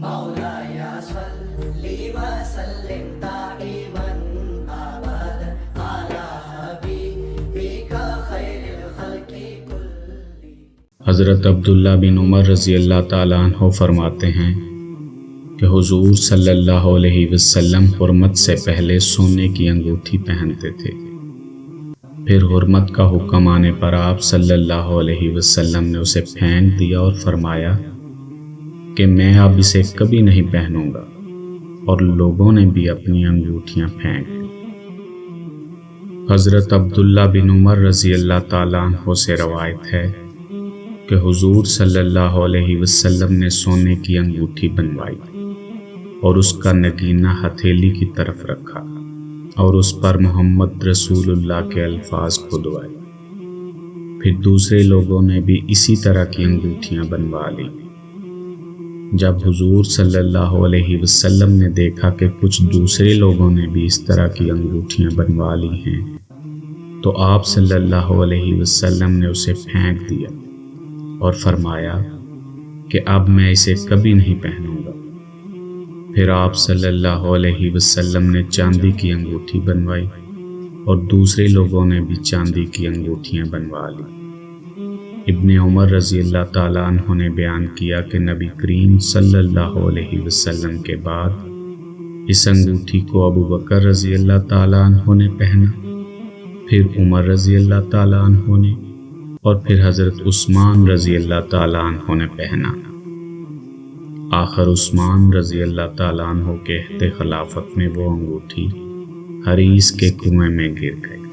مولاي صل وسلم دائما ابدا على حبيبك خير الخلق كلهم۔ حضرت عبداللہ بن عمر رضی اللہ تعالیٰ عنہ فرماتے ہیں کہ حضور صلی اللہ علیہ وسلم حرمت سے پہلے سونے کی انگوٹھی پہنتے تھے، پھر حرمت کا حکم آنے پر آپ صلی اللہ علیہ وسلم نے اسے پھینک دیا اور فرمایا کہ میں اب اسے کبھی نہیں پہنوں گا، اور لوگوں نے بھی اپنی انگوٹھیاں پھینک دی۔ حضرت عبداللہ بن عمر رضی اللہ تعالیٰ عنہ سے روایت ہے کہ حضور صلی اللہ علیہ وسلم نے سونے کی انگوٹھی بنوائی اور اس کا نگینہ ہتھیلی کی طرف رکھا اور اس پر محمد رسول اللہ کے الفاظ کھدوائے۔ پھر دوسرے لوگوں نے بھی اسی طرح کی انگوٹھیاں بنوا لی۔ جب حضور صلی اللہ علیہ وسلم نے دیکھا کہ کچھ دوسرے لوگوں نے بھی اس طرح کی انگوٹھیاں بنوا لی ہیں تو آپ صلی اللہ علیہ وسلم نے اسے پھینک دیا اور فرمایا کہ اب میں اسے کبھی نہیں پہنوں گا۔ پھر آپ صلی اللہ علیہ وسلم نے چاندی کی انگوٹھی بنوائی اور دوسرے لوگوں نے بھی چاندی کی انگوٹھیاں بنوا لی۔ ابن عمر رضی اللہ تعالیٰ عنہ نے بیان کیا کہ نبی کریم صلی اللہ علیہ وسلم کے بعد اس انگوٹھی کو ابو بکر رضی اللہ تعالیٰ عنہ نے پہنا، پھر عمر رضی اللہ تعالیٰ عنہ نے، اور پھر حضرت عثمان رضی اللہ تعالیٰ عنہ نے پہنا۔ آخر عثمان رضی اللہ تعالیٰ عنہ کے عہد خلافت میں وہ انگوٹھی حریث کے کنویں میں گر گئی۔